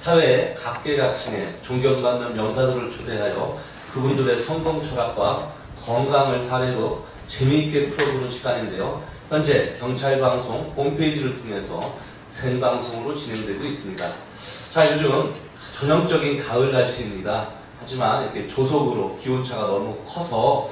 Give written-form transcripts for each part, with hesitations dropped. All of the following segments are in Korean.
사회의 각계각층의 존경받는 명사들을 초대하여 그분들의 성공 철학과 건강을 사례로 재미있게 풀어보는 시간인데요. 현재 경찰방송 홈페이지를 통해서 생방송으로 진행되고 있습니다. 자, 요즘 전형적인 가을 날씨입니다. 하지만 이렇게 조속으로 기온차가 너무 커서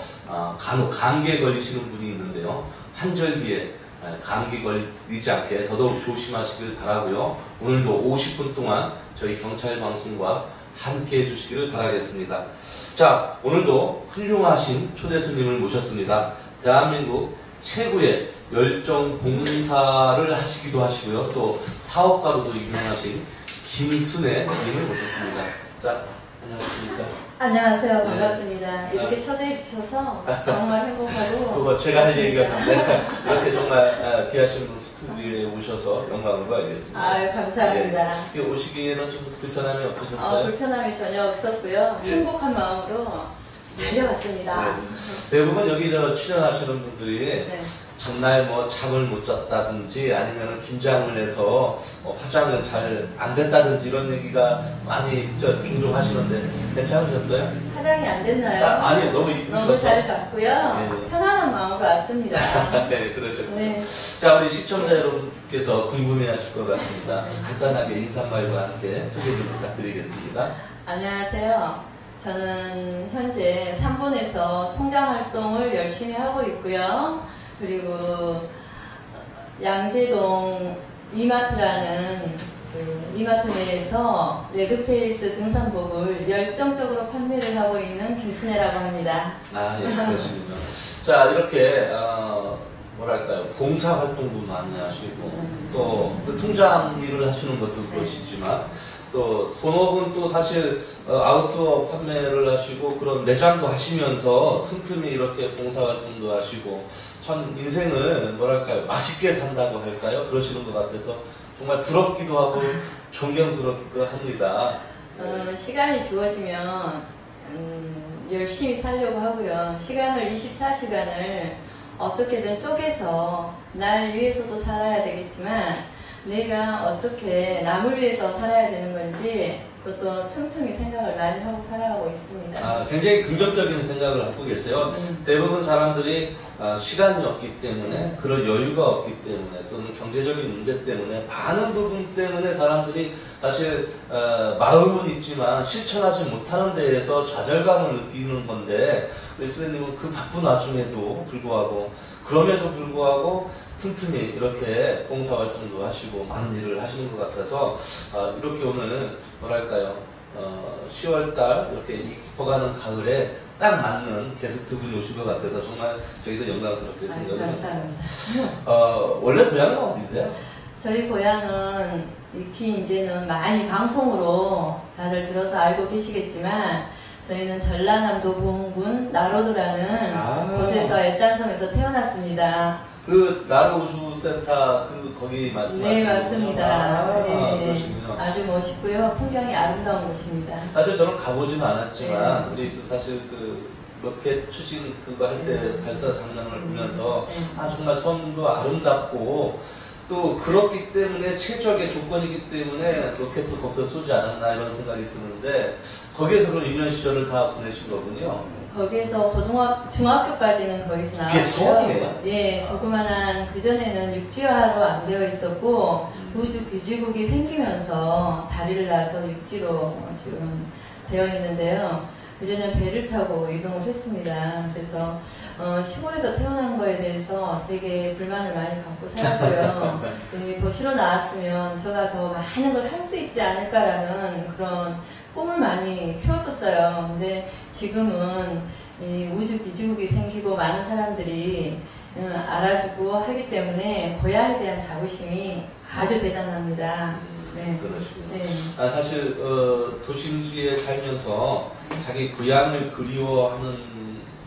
간혹 감기에 걸리시는 분이 있는데요. 환절기에 감기 걸리지 않게 더더욱 조심하시길 바라고요. 오늘도 50분 동안 저희 경찰방송과 함께 해주시기를 바라겠습니다. 자, 오늘도 훌륭하신 초대 손님을 모셨습니다. 대한민국 최고의 열정 봉사를 하시기도 하시고요. 또 사업가로도 유명하신 김순애 님을 모셨습니다. 자, 안녕하십니까. 안녕하세요. 반갑습니다. 네. 이렇게 초대해 주셔서 정말 행복하고 그거 제가 할 얘기였는데 이렇게 정말 귀하신 분 스튜디오에 오셔서 영광으로 알겠습니다. 아유, 감사합니다. 네. 오시기에는 좀 불편함이 없으셨어요? 불편함이 전혀 없었고요. 네. 행복한 마음으로 달려왔습니다. 네. 대부분 여기 출연하시는 분들이 네. 전날 뭐 잠을 못 잤다든지 아니면 긴장을 해서 화장을 잘 안 됐다든지 이런 얘기가 많이 종종 하시는데 괜찮으셨어요? 화장이 안 됐나요? 아니, 너무 이쁘셔서 너무 잘 잤고요. 네. 편안한 마음으로 왔습니다. 네, 그러셨군요. 네. 자, 우리 시청자 여러분께서 궁금해하실 것 같습니다. 간단하게 인사말과 함께 소개 좀 부탁드리겠습니다. 안녕하세요. 저는 현재 3본에서 통장 활동을 열심히 하고 있고요. 그리고 양재동 이마트라는 그 이마트 내에서 레드페이스 등산복을 열정적으로 판매를 하고 있는 김순애라고 합니다. 아, 예, 그렇습니다. 자, 이렇게 뭐랄까요, 봉사 활동도 많이 하시고 또 그 통장 일을 하시는 것도 그것이지만 또 본업은 또 사실 아웃도어 판매를 하시고 그런 매장도 하시면서 틈틈이 이렇게 봉사활동도 하시고 참 인생을 뭐랄까요, 맛있게 산다고 할까요? 그러시는 것 같아서 정말 부럽기도 하고 존경스럽기도 합니다. 시간이 주어지면 열심히 살려고 하고요. 시간을 24시간을 어떻게든 쪼개서 날 위해서도 살아야 되겠지만 내가 어떻게 남을 위해서 살아야 되는 건지 그것도 틈틈이 생각을 많이 하고 살아가고 있습니다. 굉장히 긍정적인 생각을 갖고 계세요. 대부분 사람들이 시간이 없기 때문에 그런 여유가 없기 때문에 또는 경제적인 문제 때문에 많은 부분 때문에 사람들이 사실 마음은 있지만 실천하지 못하는 데에서 좌절감을 느끼는 건데 우리 선생님은 그 바쁜 와중에도 불구하고 그럼에도 불구하고 틈틈이 이렇게 봉사활동도 하시고 많은 일을 하시는 것 같아서 이렇게 오늘 뭐랄까요 10월달 이렇게 이 깊어가는 가을에 딱 맞는 게스트분이 오신 것 같아서 정말 저희도 영광스럽게 생각을 감사합니다. 원래 고향은 어디세요? 저희 고향은 익히 이제는 많이 방송으로 다들 들어서 알고 계시겠지만 저희는 전라남도 보흥군 나로도라는 곳에서 애딴섬에서 태어났습니다. 그 나로우주센터 거기 말씀하시는 네, 맞습니다. 네. 아주 멋있고요. 풍경이 아름다운 곳입니다. 사실 저는 가보지는 않았지만 우리 사실 로켓 추진 그거 할 때 발사 장면을 보면서 정말 섬도 아름답고 또 그렇기 때문에 최적의 조건이기 때문에 로켓도 거기서 쏘지 않았나 이런 생각이 드는데 거기에서 그런 유년 시절을 다 보내신 거군요. 거기에서 중학교까지는 거기서 나왔고요. 그게 수업이에요? 예, 조그만한 그전에는 육지화로 안 되어 있었고 우주 기지국이 생기면서 다리를 놔서 육지로 지금 되어 있는데요. 그전에는 배를 타고 이동을 했습니다. 그래서 시골에서 태어난 거에 대해서 되게 불만을 많이 갖고 살았고요. 도시로 나왔으면 제가 더 많은 걸 할 수 있지 않을까라는 그런 꿈을 많이 키웠었어요. 근데 지금은 이 우주 기지국이 생기고 많은 사람들이 알아주고 하기 때문에 고향에 대한 자부심이 아주 대단합니다. 네. 그러시군요. 네. 사실 도심지에 살면서 자기 고향을 그리워하는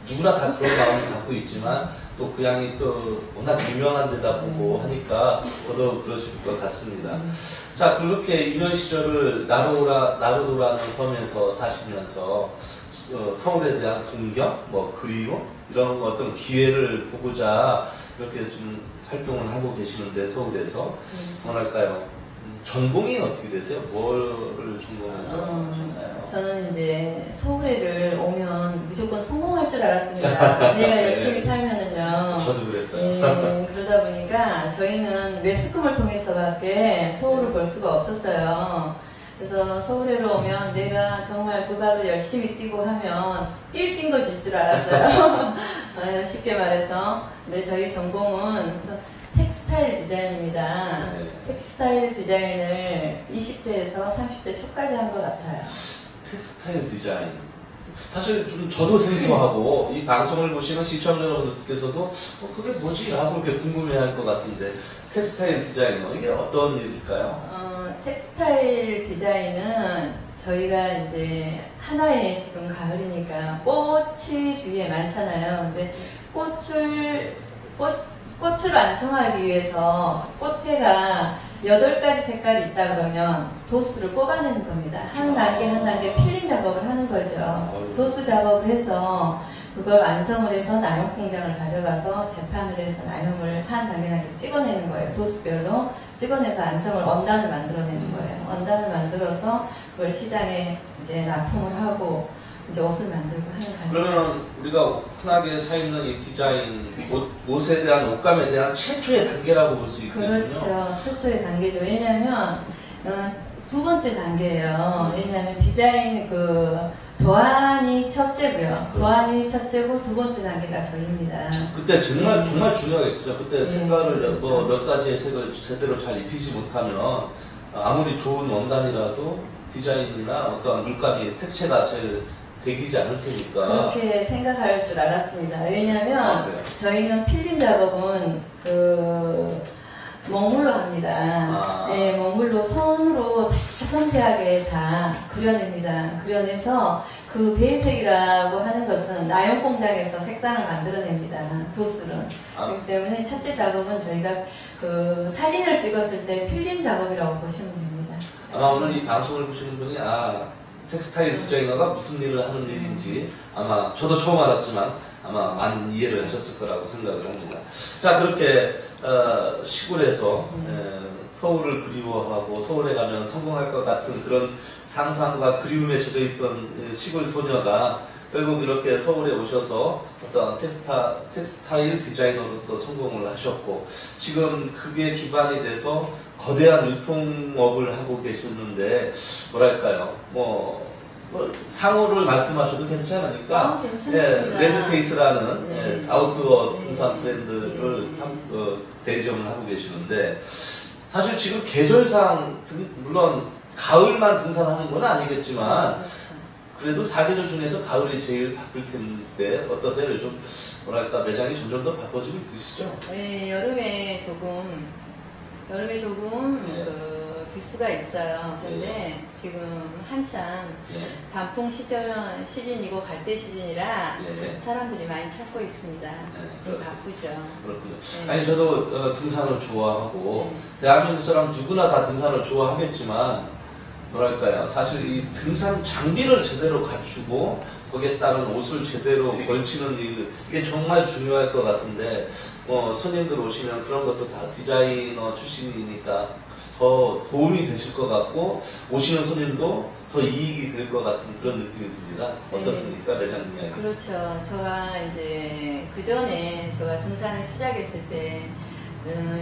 누구나 다 그런 마음을 갖고 있지만 또 고향이 또 워낙 유명한 데다 보고 하니까 더더욱 그러실 것 같습니다. 자, 그렇게 유년 시절을 나로도라는 섬에서 사시면서 서울에 대한 동경, 그리움 이런 어떤 기회를 보고자 이렇게 좀 활동을 하고 계시는데 서울에서 뭐랄까요? 전공이 어떻게 되세요? 뭐를 전공해서 하셨나요? 저는 이제 서울에를 오면 무조건 성공할 줄 알았습니다. 내가 열심히 살면은요. 저도 그랬어요. 그러다 보니까 저희는 매스컴을 통해서밖에 서울을 볼 수가 없었어요. 그래서 서울에로 오면 내가 정말 두 발로 열심히 뛰고 하면 1뛴 것일 줄 알았어요. 쉽게 말해서. 근데 저희 전공은 텍스타일 디자인입니다. 네. 텍스타일 디자인을 20대에서 30대 초까지 한 것 같아요. 텍스타일 디자인. 사실 좀 저도 생소하고 이 방송을 보시는 시청자 여러분들께서도 그게 뭐지? 라고 이렇게 궁금해할 것 같은데 텍스타일 디자이너 이게 어떤 일일까요? textile 디자인은 저희가 이제 하나의 지금 가을이니까 꽃이 주위에 많잖아요. 근데 꽃을 완성하기 위해서 꽃대가 8가지 색깔이 있다 그러면 도수를 뽑아내는 겁니다. 한 단계 한 단계 필링 작업을 하는 거죠. 도수 작업을 해서 그걸 완성을 해서 나염 공장을 가져가서 재판을 해서 나염을 한 단계 단계 찍어내는 거예요. 도수별로 찍어내서 완성을 원단을 만들어내는 거예요. 원단을 만들어서 그걸 시장에 이제 납품을 하고 이제 옷을 만들고 하는 과정이죠. 그러면 우리가 흔하게 사 입는 이 디자인, 옷에 대한 옷감에 대한 최초의 단계라고 볼 수 있거든요. 그렇죠. 최초의 단계죠. 왜냐하면 두 번째 단계예요. 왜냐하면 디자인 도안이 첫째고요. 도안이 첫째고 두 번째 단계가 저희입니다. 그때 정말 중요하겠죠. 그때 색깔을 그렇죠. 몇 가지의 색을 제대로 잘 입히지 못하면 아무리 좋은 원단이라도 디자인이나 어떤 물감이 색채가 제일 배기지 않을 테니까. 그렇게 생각할 줄 알았습니다. 왜냐하면 그래요? 저희는 필름 작업은 먹물로 합니다. 네, 먹물로 손으로 다 섬세하게 다 그려냅니다. 그려내서 그 배색이라고 하는 것은 나염 공장에서 색상을 만들어냅니다. 도술은. 그렇기 때문에 첫째 작업은 저희가 사진을 찍었을 때 필름 작업이라고 보시면 됩니다. 아마 오늘 이 방송을 보시는 분이 텍스타일 디자이너가 무슨 일을 하는 일인지 아마 저도 처음 알았지만 아마 많은 이해를 하셨을 거라고 생각을 합니다. 자, 그렇게 시골에서 서울을 그리워하고 서울에 가면 성공할 것 같은 그런 상상과 그리움에 젖어 있던 시골 소녀가 결국 이렇게 서울에 오셔서 어떤 텍스타일 디자이너로서 성공을 하셨고 지금 그게 기반이 돼서 거대한 유통업을 하고 계시는데 뭐랄까요 상호를 말씀하셔도 괜찮으니까 괜찮습니다. 레드페이스라는 아웃도어 등산 브랜드를 대리점을 하고 계시는데 사실 지금 계절상 물론 가을만 등산하는 건 아니겠지만 그래도 사계절 중에서 가을이 제일 바쁠 텐데 어떠세요? 요즘 뭐랄까 매장이 점점 더 바빠지고 있으시죠? 네, 여름에 조금 비수가 있어요. 근데 지금 한참 단풍 시즌이고 갈대 시즌이라 사람들이 많이 찾고 있습니다. 바쁘죠. 그렇군요. 아니 저도 등산을 좋아하고 대한민국 사람 누구나 다 등산을 좋아하겠지만 뭐랄까요? 사실 이 등산 장비를 제대로 갖추고 거기에 따른 옷을 제대로 걸치는 이게 정말 중요할 것 같은데 손님들 오시면 그런 것도 다 디자이너 출신이니까 더 도움이 되실 것 같고 오시는 손님도 더 이익이 될 것 같은 그런 느낌이 듭니다. 어떻습니까? 매장 이야기. 그렇죠. 제가 이제 그 전에 제가 등산을 시작했을 때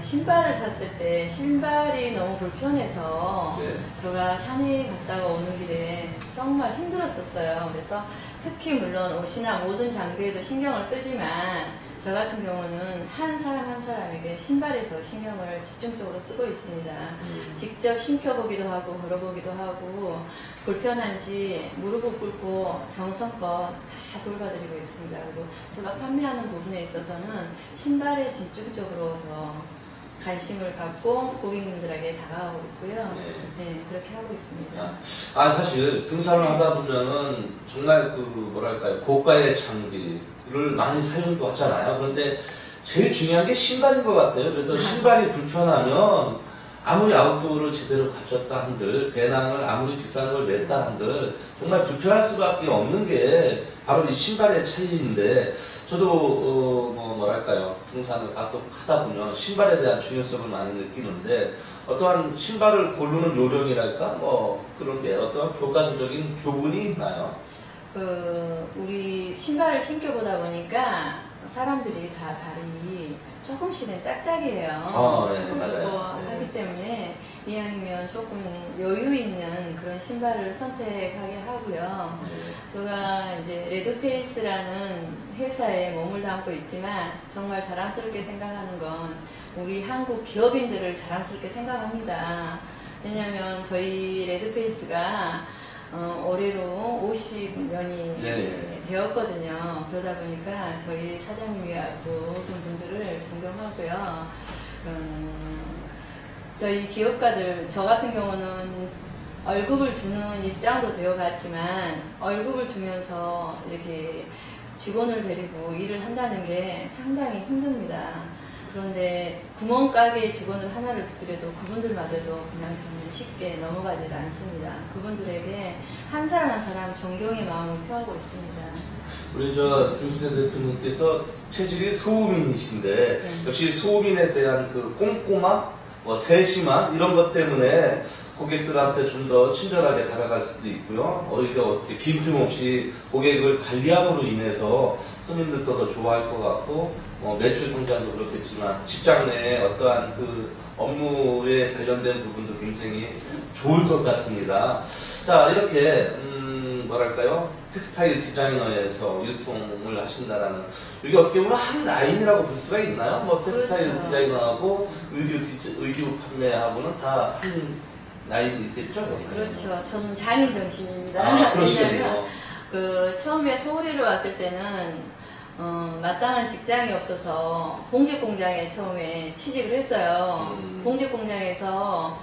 신발을 샀을 때 신발이 너무 불편해서 제가 산에 갔다가 오는 길에 정말 힘들었었어요. 그래서 특히 물론 옷이나 모든 장비에도 신경을 쓰지만 저 같은 경우는 한 사람 한 사람에게 신발에 더 신경을 집중적으로 쓰고 있습니다. 직접 신겨보기도 하고 걸어보기도 하고 불편한지 무릎을 꿇고 정성껏 다 돌봐드리고 있습니다. 그리고 제가 판매하는 부분에 있어서는 신발에 집중적으로 더 관심을 갖고 고객님들에게 다가가고 있고요. 네, 그렇게 하고 있습니다. 사실 등산을 하다 보면은 정말 뭐랄까요 고가의 장비를 많이 사용도 하잖아요. 그런데 제일 중요한 게 신발인 것 같아요. 그래서 신발이 불편하면 아무리 아웃도어를 제대로 갖췄다 한들, 배낭을 아무리 비싼 걸 맸다 한들, 정말 불편할 수밖에 없는 게 바로 이 신발의 차이인데, 저도, 뭐랄까요. 등산을 가끔 하다 보면 신발에 대한 중요성을 많이 느끼는데, 어떠한 신발을 고르는 요령이랄까? 뭐, 그런 게 어떠한 교과서적인 교훈이 있나요? 우리 신발을 신겨보다 보니까 사람들이 다 발이 조금씩은 짝짝이에요. 네, 맞아요. 네. 하기 때문에 이왕이면 조금 여유 있는 그런 신발을 선택하게 하고요. 네. 제가 이제 레드페이스라는 회사에 몸을 담고 있지만 정말 자랑스럽게 생각하는 건 우리 한국 기업인들을 자랑스럽게 생각합니다. 왜냐하면 저희 레드페이스가 올해로 50년이 네. 되었거든요. 그러다 보니까 저희 사장님이야 모든 분들을 존경하고요. 저희 기업가들, 저 같은 경우는 월급을 주는 입장도 되어갔지만 월급을 주면서 이렇게 직원을 데리고 일을 한다는 게 상당히 힘듭니다. 그런데 구멍가게 직원을 하나를 두드려도 그분들마저도 그냥 저는 쉽게 넘어가지 않습니다. 그분들에게 한 사람 한 사람 존경의 마음을 표하고 있습니다. 우리 김수현 대표님께서 체질이 소음인이신데, 네. 역시 소음인에 대한 그 꼼꼼함, 세심함, 이런 것 때문에 고객들한테 좀 더 친절하게 다가갈 수도 있고요. 오히려 어떻게 빈틈없이 고객을 관리함으로 인해서 손님들도 더 좋아할 것 같고, 매출 성장도 그렇겠지만 직장 내에 어떠한 그 업무에 관련된 부분도 굉장히 좋을 것 같습니다. 자, 이렇게 뭐랄까요? 텍스타일 디자이너에서 유통을 하신다라는, 이게 어떻게 보면 한 라인이라고 볼 수가 있나요? 뭐 텍스타일 그렇죠. 디자이너하고 의류 판매하고는 다 한 라인이 있겠죠? 그렇죠. 저는 장인 정신입니다. 아, 그러시군요. 왜냐하면 처음에 서울에 왔을 때는 마땅한 직장이 없어서 봉직 공장에 처음에 취직을 했어요. 봉직 공장에서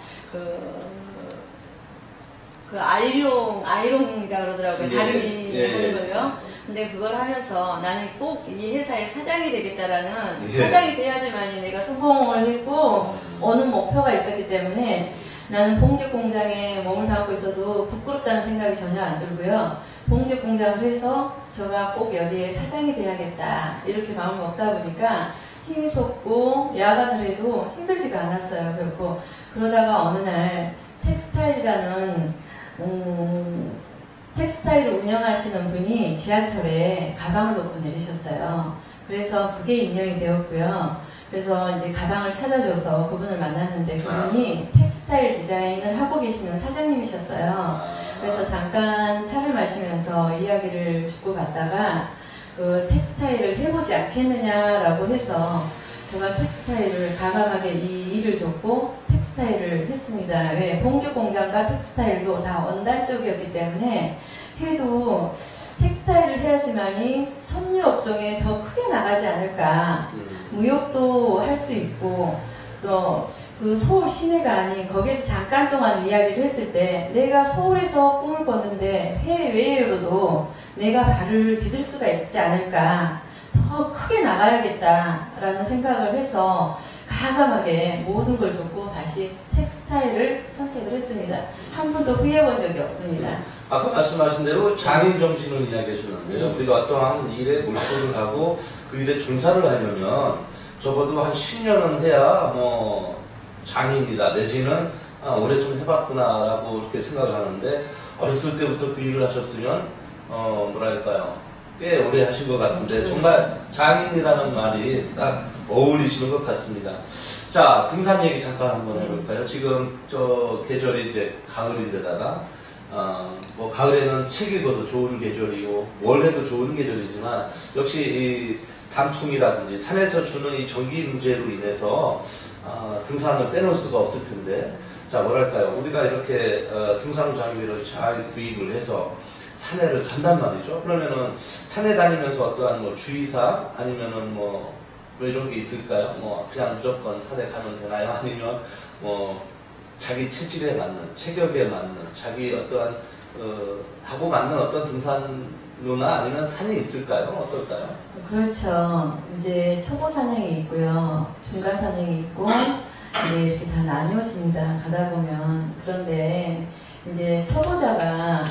아이롱이라고 그러더라고요. 다리미 하는 거요. 근데 그걸 하면서 나는 꼭 이 회사의 사장이 되겠다라는, 사장이 돼야지만 내가 성공을 했고 어느 목표가 있었기 때문에 나는 봉직 공장에 몸을 담고 있어도 부끄럽다는 생각이 전혀 안 들고요. 봉직 공장을 해서 제가 꼭 여기에 사장이 돼야겠다 이렇게 마음을 먹다 보니까 힘이 솟고 야간을 해도 힘들지가 않았어요. 그렇고 그러다가 어느 날 텍스타일이라는 텍스타일을 운영하시는 분이 지하철에 가방을 놓고 내리셨어요. 그래서 그게 인연이 되었고요. 그래서 이제 가방을 찾아줘서 그분을 만났는데 그분이 텍스타일 디자인을 하고 계시는 사장님이셨어요. 그래서 잠깐 차를 마시면서 이야기를 주고받다가 그 텍스타일을 해보지 않겠느냐라고 해서 제가 텍스타일을 과감하게 이 일을 줬고 텍스타일을 했습니다. 왜? 봉직 공장과 텍스타일도 다 원단 쪽이었기 때문에 해도 텍스타일을 해야지만이 섬유 업종에 더 크게 나가지 않을까. 무역도 할 수 있고 또 그 서울 시내가 아닌 거기에서 잠깐 동안 이야기를 했을 때 내가 서울에서 꿈을 꿨는데 해외로도 내가 발을 디딜 수가 있지 않을까. 더 크게 나가야겠다라는 생각을 해서 과감하게 모든 걸 줬고 다시 텍스타일을 선택을 했습니다. 한 번도 후회해본 적이 없습니다. 아까 말씀하신 대로 장인 정신을 이야기하셨는데요. 우리가 어떠한 일에 몰두를 하고 그 일에 종사를 하려면 적어도 한 10년은 해야 장인이다 내지는 오래 좀 해봤구나라고 이렇게 생각을 하는데, 어렸을 때부터 그 일을 하셨으면 뭐랄까요, 꽤 오래 하신 것 같은데 정말 장인이라는 말이 딱 어울리시는 것 같습니다. 자, 등산 얘기 잠깐 한번 해볼까요? 지금 저 계절이 이제 가을인데다가 가을에는 책 읽어도 좋은 계절이고 뭘 해도 좋은 계절이지만 역시 이 단풍이라든지 산에서 주는 이 전기 문제로 인해서 등산을 빼놓을 수가 없을 텐데, 자, 뭐랄까요, 우리가 이렇게 등산 장비를 잘 구입을 해서 산에를 간단 말이죠. 그러면은 산에 다니면서 어떠한 주의사항 아니면은 뭐 이런 게 있을까요? 그냥 무조건 산에 가면 되나요? 아니면 자기 체질에 맞는, 체격에 맞는, 자기 어떠한 하고 맞는 어떤 등산로나 아니면 산이 있을까요? 어떨까요? 그렇죠. 이제 초보 산행이 있고요, 중간 산행이 있고 이제 이렇게 다 나뉘어집니다. 가다 보면. 그런데 이제 초보자가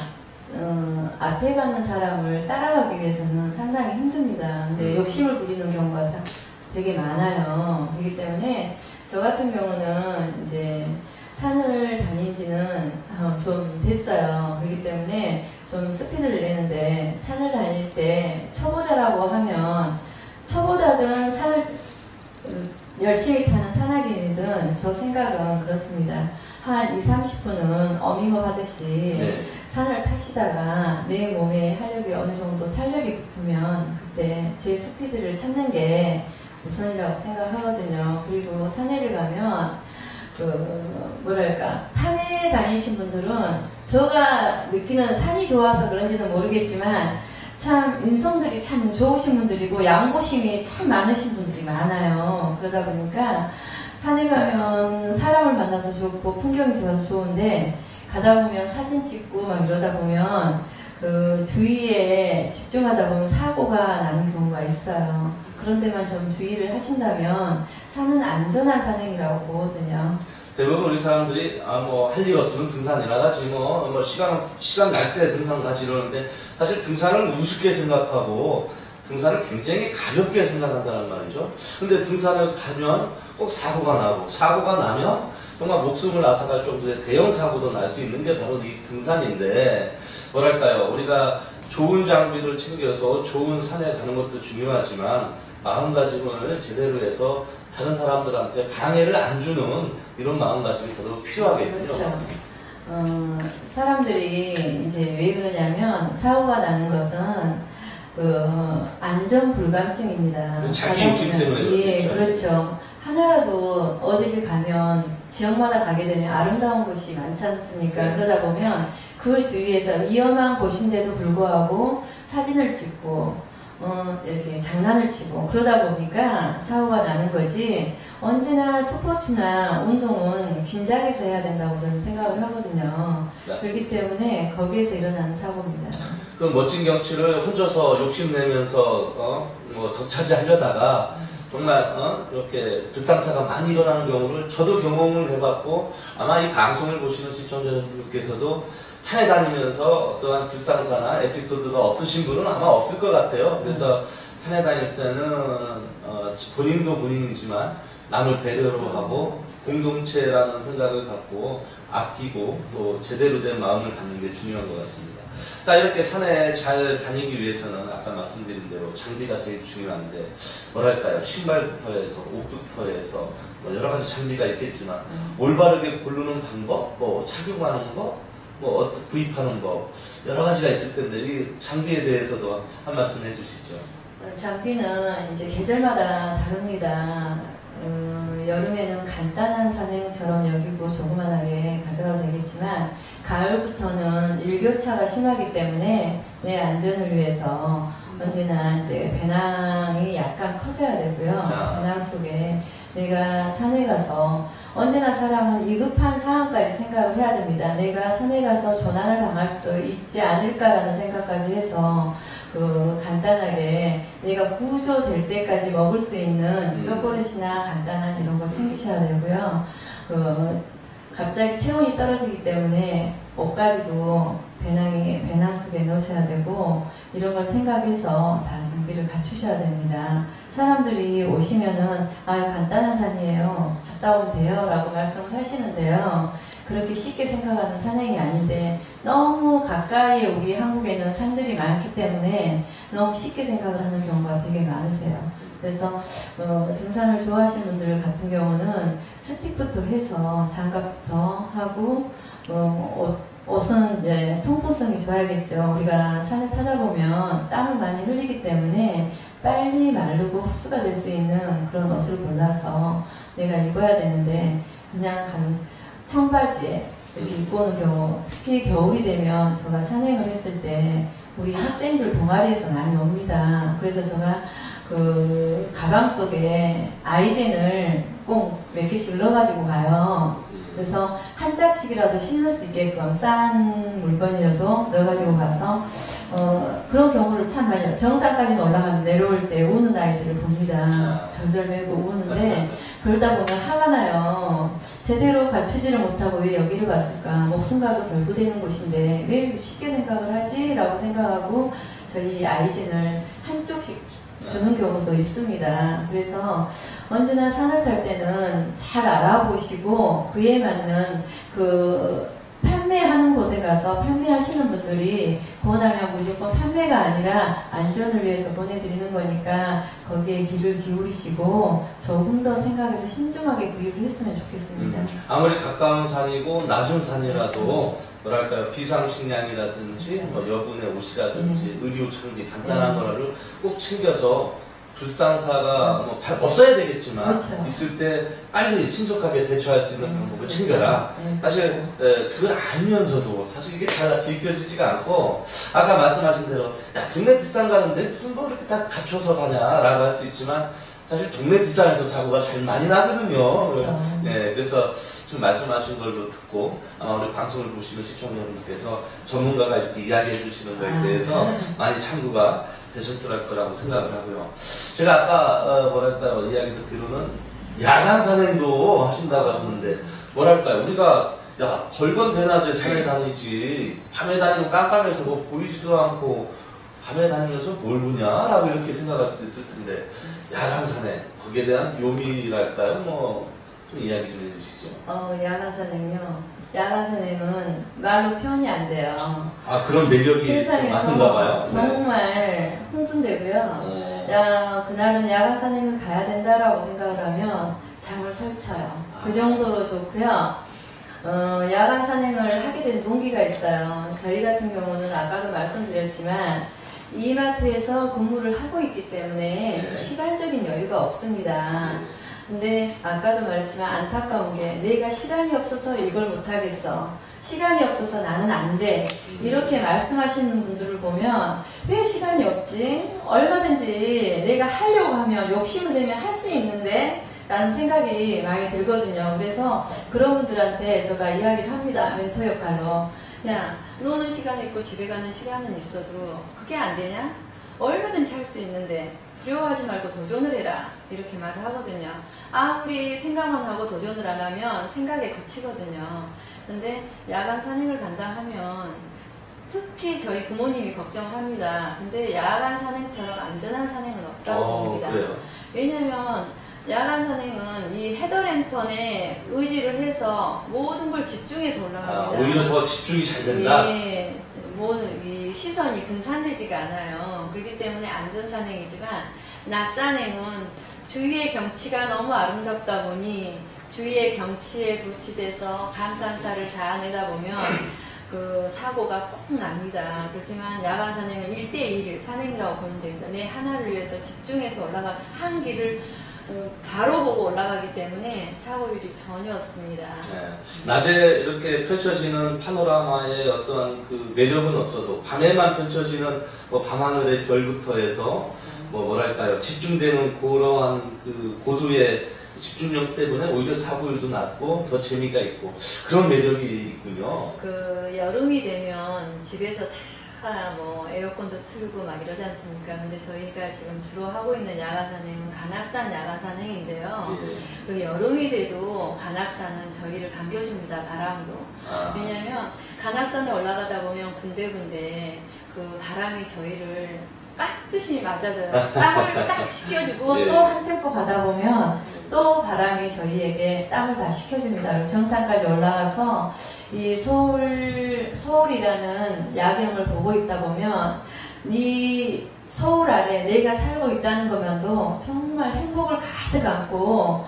앞에 가는 사람을 따라가기 위해서는 상당히 힘듭니다. 근데 욕심을 부리는 경우가 되게 많아요. 그렇기 때문에 저 같은 경우는 이제 산을 다닌 지는 좀 됐어요. 그렇기 때문에 좀 스피드를 내는데 산을 다닐 때 초보자라고 하면 초보자든 산을 열심히 타는 산악인이든 저 생각은 그렇습니다. 한 20-30분은 어밍업 하듯이 네. 산을 타시다가 내 몸에 활력이 어느 정도 탄력이 붙으면 그때 제 스피드를 찾는 게 우선이라고 생각하거든요. 그리고 산에를 가면 뭐랄까 산에 다니신 분들은 제가 느끼는 산이 좋아서 그런지는 모르겠지만 참 인성들이 참 좋으신 분들이고 양보심이 참 많으신 분들이 많아요. 그러다 보니까 산에 가면 사람을 만나서 좋고 풍경이 좋아서 좋은데 가다 보면 사진 찍고 막 이러다 보면 그 주위에 집중하다 보면 사고가 나는 경우가 있어요. 그런 데만 좀 주의를 하신다면 산은 안전한 산행이라고 보거든요. 대부분 우리 사람들이 뭐 할 일 없으면 등산이나 가지 뭐 시간 날 때 등산 가지 이러는데 사실 등산을 우습게 생각하고 등산을 굉장히 가볍게 생각한다는 말이죠. 근데 등산을 가면 꼭 사고가 나고 사고가 나면 정말 목숨을 앗아갈 정도의 대형 사고도 날 수 있는 게 바로 이 등산인데 뭐랄까요, 우리가 좋은 장비를 챙겨서 좋은 산에 가는 것도 중요하지만 마음가짐을 제대로 해서 다른 사람들한테 방해를 안 주는 이런 마음가짐이 더더욱 필요하겠죠. 그렇죠. 사람들이 이제 왜 그러냐면 사고가 나는 것은 안전 불감증입니다. 자기 욕심 때문에 예, 그렇죠. 하나라도 어디를 가면 지역마다 가게 되면 아름다운 곳이 많지 않습니까? 네. 그러다 보면 그 주위에서 위험한 곳인데도 불구하고 사진을 찍고 이렇게 장난을 치고 그러다 보니까 사고가 나는 거지. 언제나 스포츠나 운동은 긴장해서 해야 된다고 저는 생각을 하거든요. 맞습니다. 그렇기 때문에 거기에서 일어나는 사고입니다. 그 멋진 경치를 혼자서 욕심내면서 뭐 덕차지하려다가 정말 이렇게 불상사가 많이 일어나는 경우를 저도 경험을 해봤고 아마 이 방송을 보시는 시청자분들께서도 산에 다니면서 어떠한 불상사나 에피소드가 없으신 분은 아마 없을 것 같아요. 그래서 산에 다닐 때는 본인도 본인이지만 남을 배려로 하고 공동체라는 생각을 갖고 아끼고 또 제대로 된 마음을 갖는 게 중요한 것 같습니다. 자, 이렇게 산에 잘 다니기 위해서는 아까 말씀드린 대로 장비가 제일 중요한데 뭐랄까요, 신발부터 해서 옷부터 해서 뭐 여러 가지 장비가 있겠지만 올바르게 고르는 방법, 뭐 착용하는 법, 뭐 구입하는 법 여러 가지가 있을 텐데 이 장비에 대해서도 한 말씀 해주시죠. 장비는 이제 계절마다 다릅니다. 여름에는 간단한 산행처럼 여기고 조그만하게 가져가도 되겠지만 가을부터는 일교차가 심하기 때문에 내 안전을 위해서 언제나 이제 배낭이 약간 커져야 되고요. 배낭 속에 내가 산에 가서 언제나 사람은 위급한 상황까지 생각을 해야 됩니다. 내가 산에 가서 조난을 당할 수도 있지 않을까라는 생각까지 해서 간단하게 내가 구조될 때까지 먹을 수 있는 초콜릿이나 간단한 이런 걸 챙기셔야 되고요. 갑자기 체온이 떨어지기 때문에 옷까지도 배낭 속에 넣으셔야 되고 이런 걸 생각해서 다 장비를 갖추셔야 됩니다. 사람들이 오시면은 간단한 산이에요. 갔다 오면 돼요 라고 말씀을 하시는데요. 그렇게 쉽게 생각하는 산행이 아닌데 너무 가까이에 우리 한국에는 산들이 많기 때문에 너무 쉽게 생각을 하는 경우가 되게 많으세요. 그래서 등산을 좋아하시는 분들 같은 경우는 스틱부터 해서 장갑부터 하고 옷은 이제 통풍성이 좋아야겠죠. 우리가 산을 타다 보면 땀을 많이 흘리기 때문에 빨리 마르고 흡수가 될 수 있는 그런 옷을 골라서 내가 입어야 되는데 그냥 청바지에 이렇게 입고 오는 경우, 특히 겨울이 되면 제가 산행을 했을 때 우리 학생들 동아리에서 많이 옵니다. 그래서 제가 가방 속에 아이젠을 꼭 몇 개씩 넣어가지고 가요. 그래서 한 짝씩이라도 씻을 수 있게끔 싼 물건이라도 넣어가지고 가서 그런 경우를 참 많이 정상까지는 올라가면 내려올 때 우는 아이들을 봅니다. 절절매고 우는데 그러다 보면 화가 나요. 제대로 갖추지를 못하고 왜 여기를 왔을까? 목숨과도 결부되는 곳인데 왜 이렇게 쉽게 생각을 하지? 라고 생각하고 저희 아이젠을 한쪽씩 주는 경우도 있습니다. 그래서 언제나 산을 탈 때는 잘 알아보시고 그에 맞는 그 판매하는 곳에 가서 판매하시는 분들이 권하면 무조건 판매가 아니라 안전을 위해서 보내드리는 거니까 거기에 귀를 기울이시고 조금 더 생각해서 신중하게 구입을 했으면 좋겠습니다. 아무리 가까운 산이고 낮은 산이라도 뭐랄까요, 비상식량이라든지 뭐 여분의 옷이라든지 의료 장비 간단한 거를 꼭 챙겨서 불상사가 뭐 없어야 되겠지만 그렇죠. 있을 때 빨리 신속하게 대처할 수 있는 방법을 그렇죠. 챙겨라. 사실 그걸 알면서도 사실 이게 잘 지켜지지가 않고 아까 말씀하신 대로 야, 동네 뒷산 가는데 무슨 뭐 이렇게 다 갖춰서 가냐라고 할 수 있지만 사실 동네 뒷산에서 사고가 제일 많이 나거든요. 그렇죠. 네, 그래서 지금 말씀하신 걸로 듣고 아마 우리 방송을 보시는 시청자분들께서 전문가가 이렇게 이야기해 주시는 거에 대해서 많이 참고가 되셨을 거라고 생각을 하고요. 제가 아까 뭐랄까요, 이야기 듣기로는 야간 산행도 하신다고 하셨는데 뭐랄까요, 우리가 야 벌건 대낮에 산에 다니지 밤에 다니면 깜깜해서 뭐 보이지도 않고 밤에 다니면서 뭘 보냐라고 이렇게 생각할 수도 있을 텐데 야간 산행 거기에 대한 묘미랄까요, 뭐 좀 이야기 좀 해주시죠. 야간 산행요. 야간 산행은 말로 표현이 안 돼요. 아 그런 매력이 많은가 봐요. 정말 흥분되고요. 그날은 야간 산행을 가야 된다라고 생각을 하면 잠을 설쳐요. 그 정도로 좋고요. 야간 산행을 하게 된 동기가 있어요. 저희 같은 경우는 아까도 말씀드렸지만 이마트에서 근무를 하고 있기 때문에 시간적인 여유가 없습니다. 근데 아까도 말했지만 안타까운 게 내가 시간이 없어서 이걸 못하겠어. 시간이 없어서 나는 안 돼. 이렇게 말씀하시는 분들을 보면 왜 시간이 없지? 얼마든지 내가 하려고 하면 욕심을 내면 할 수 있는데 라는 생각이 많이 들거든요. 그래서 그런 분들한테 제가 이야기를 합니다. 멘토 역할로. 야, 노는 시간이 있고 집에 가는 시간은 있어도 그게 안 되냐? 얼마든지 할 수 있는데 두려워하지 말고 도전을 해라. 이렇게 말을 하거든요. 아무리 생각만 하고 도전을 안 하면 생각에 그치거든요. 근데 야간 산행을 간다 하면 특히 저희 부모님이 걱정을 합니다. 근데 야간 산행처럼 안전한 산행은 없다고 봅니다. 그래요? 왜냐면 야간 산행은 이 헤더랜턴에 의지를 해서 모든 걸 집중해서 올라갑니다. 오히려 더 집중이 잘 된다? 예, 이 시선이 분산되지가 않아요. 그렇기 때문에 안전산행이지만 낮산행은 주위의 경치가 너무 아름답다 보니 주위의 경치에 도취돼서 감탄사를 자아내다 보면 그 사고가 꼭 납니다. 그렇지만 야간 산행은 1대1 산행이라고 보면 됩니다. 내 하나를 위해서 집중해서 올라간 한 길을 바로 보고 올라가기 때문에 사고율이 전혀 없습니다. 네. 낮에 이렇게 펼쳐지는 파노라마의 어떤 그 매력은 없어도 밤에만 펼쳐지는 뭐 밤하늘의 별부터 해서 뭐랄까요, 집중되는 그러한 그 고도의 집중력 때문에 오히려 사고율도 낮고 더 재미가 있고 그런 매력이 있군요. 그 여름이 되면 집에서 다 뭐 에어컨도 틀고 막 이러지 않습니까? 근데 저희가 지금 주로 하고 있는 야간 산행은 관악산 야간 산행인데요. 그 여름이 돼도 관악산은 저희를 반겨줍니다. 바람으로. 왜냐하면 관악산에 올라가다 보면 군데군데 그 바람이 저희를 깍듯이 맞아줘요. 땀을 딱 식혀주고 또 한 템포 가다 보면 또 바람이 저희에게 땀을 다 식혀줍니다. 정상까지 올라가서 이 서울이라는 야경을 보고 있다 보면 이 서울 아래 내가 살고 있다는 것만도 정말 행복을 가득 안고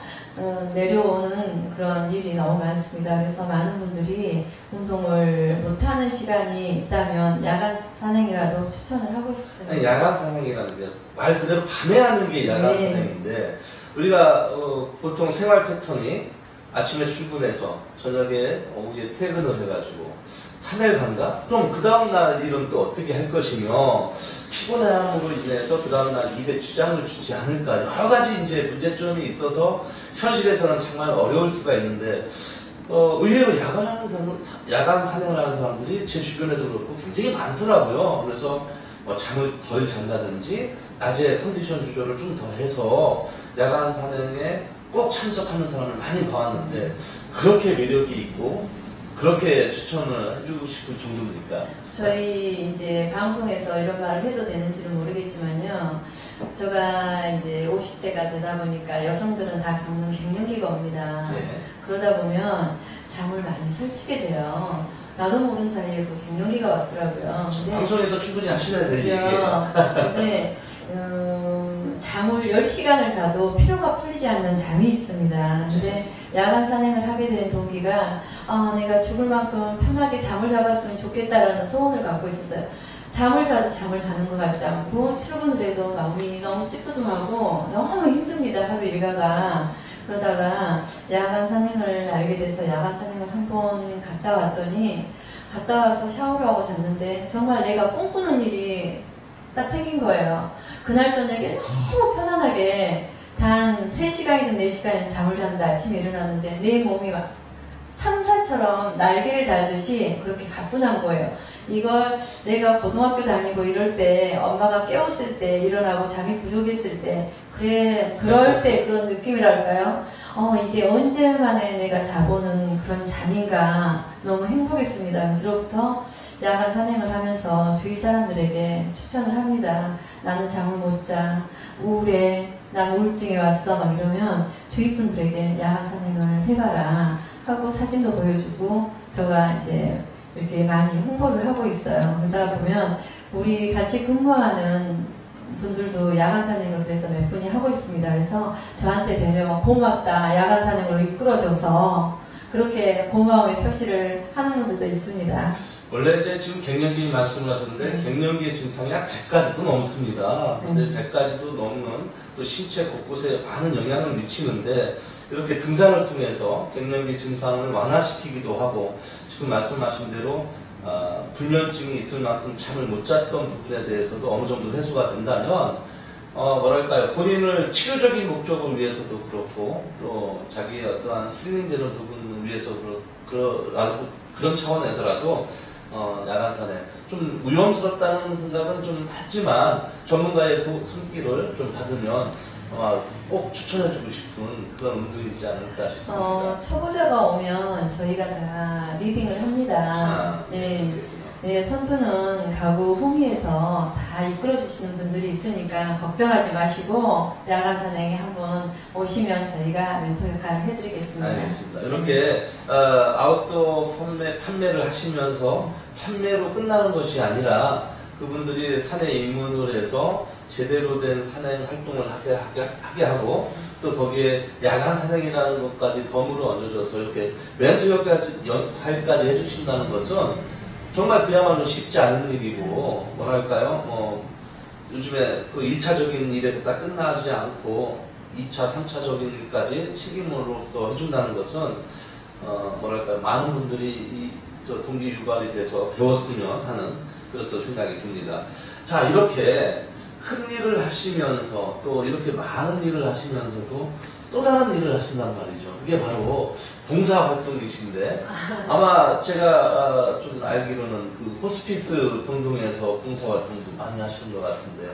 내려오는 그런 일이 너무 많습니다. 그래서 많은 분들이 운동을 못하는 시간이 있다면 야간 산행이라도 추천을 하고 싶습니다. 아니, 야간 산행이라는 게 말 그대로 밤에 하는 게 야간 산행인데 우리가 보통 생활 패턴이 아침에 출근해서 저녁에 오후에 퇴근을 해가지고 산을 간다? 그럼 그 다음날 일은 또 어떻게 할 것이며 피곤함으로 인해서 그 다음날 일에 지장을 주지 않을까 여러 가지 이제 문제점이 있어서 현실에서는 정말 어려울 수가 있는데 의외로 야간 사냥을 하는 사람들이 제 주변에도 그렇고 굉장히 많더라고요. 그래서 잠을 덜 잔다든지 낮에 컨디션 조절을 좀 더 해서 야간 사냥에 꼭 참석하는 사람을 많이 봐왔는데 그렇게 매력이 있고 그렇게 추천을 해주고 싶은 정도입니까? 저희 이제 방송에서 이런 말을 해도 되는지는 모르겠지만요. 제가 이제 50대가 되다 보니까 여성들은 다 겪는 갱년기가 옵니다. 네. 그러다 보면 잠을 많이 설치게 돼요. 나도 모르는 사이에 그 갱년기가 왔더라고요. 근데 방송에서 충분히 하셔야 되는 그죠. 얘기예요. 근데 잠을 10시간을 자도 피로가 풀리지 않는 잠이 있습니다. 근데 야간 산행을 하게 된 동기가 내가 죽을 만큼 편하게 잠을 잡았으면 좋겠다라는 소원을 갖고 있었어요. 잠을 자도 잠을 자는 것 같지 않고 출근을 해도 마음이 너무 찌뿌둥하고 너무 힘듭니다. 하루 일과가. 그러다가 야간 산행을 알게 돼서 야간 산행을 한 번 갔다 왔더니 갔다 와서 샤워를 하고 잤는데 정말 내가 꿈꾸는 일이 딱 생긴 거예요. 그날 저녁에 너무 편안하게 단 3시간이든 4시간이든 잠을 잤는데 아침에 일어났는데 내 몸이 막 천사처럼 날개를 달듯이 그렇게 가뿐한 거예요. 이걸 내가 고등학교 다니고 이럴 때 엄마가 깨웠을 때 일어나고 잠이 부족했을 때 그럴 때 그런 느낌이랄까요? 이게 언제 만에 내가 자보는 그런 잠인가 너무 행복했습니다. 그로부터 야간 산행을 하면서 주위 사람들에게 추천을 합니다. 나는 잠을 못 자, 우울해, 난 우울증이 왔어 막 이러면 주위 분들에게 야간 산행을 해봐라 하고 사진도 보여주고 제가 이제 이렇게 많이 홍보를 하고 있어요. 그러다 보면 우리 같이 근무하는 분들도 야간 산행을 그래서 몇 분이 하고 있습니다. 그래서 저한테 되려 고맙다, 야간 산행으로 이끌어줘서 그렇게 고마움의 표시를 하는 분들도 있습니다. 원래 이제 지금 갱년기 말씀을 하셨는데 갱년기의 증상이 약 100가지도 넘습니다. 근데 100가지도 넘는 또 신체 곳곳에 많은 영향을 미치는데 이렇게 등산을 통해서 갱년기 증상을 완화시키기도 하고 지금 말씀하신 대로 불면증이 있을 만큼 잠을 못 잤던 부분에 대해서도 어느 정도 해소가 된다면 뭐랄까요, 본인을 치료적인 목적을 위해서도 그렇고 또 자기의 어떠한 힐링되는 부분을 위해서 그런 차원에서라도 야간 산행 좀 위험스럽다는 생각은 좀 하지만 전문가의 손길을 좀 받으면 꼭 추천해주고 싶은 그런 운동이지 않을까 싶습니다. 초보자가 오면 저희가 다 리딩을 합니다. 네, 선두는 가구 홍의에서 다 이끌어주시는 분들이 있으니까 걱정하지 마시고 야간 산행에 한번 오시면 저희가 멘토 역할을 해드리겠습니다. 알겠습니다. 이렇게 아웃도어 판매를 하시면서 판매로 끝나는 것이 아니라 그분들이 산에 입문을 해서 제대로 된 산행 활동을 하게 하고 또 거기에 야간 산행이라는 것까지 덤으로 얹어져서 이렇게 멘토 역할까지 해주신다는 것은 정말 그야말로 쉽지 않은 일이고 뭐랄까요, 요즘에 그 1차적인 일에서 딱 끝나지 않고 2차, 3차적인 일까지 책임으로서 해준다는 것은 뭐랄까요, 많은 분들이 동기 유발이 돼서 배웠으면 하는 그런 또 생각이 듭니다. 자, 이렇게 큰 일을 하시면서 또 이렇게 많은 일을 하시면서도 또 다른 일을 하신단 말이죠. 그게 바로 봉사활동이신데 아마 제가 좀 알기로는 그 호스피스 병동에서 봉사활동도 많이 하시는 것 같은데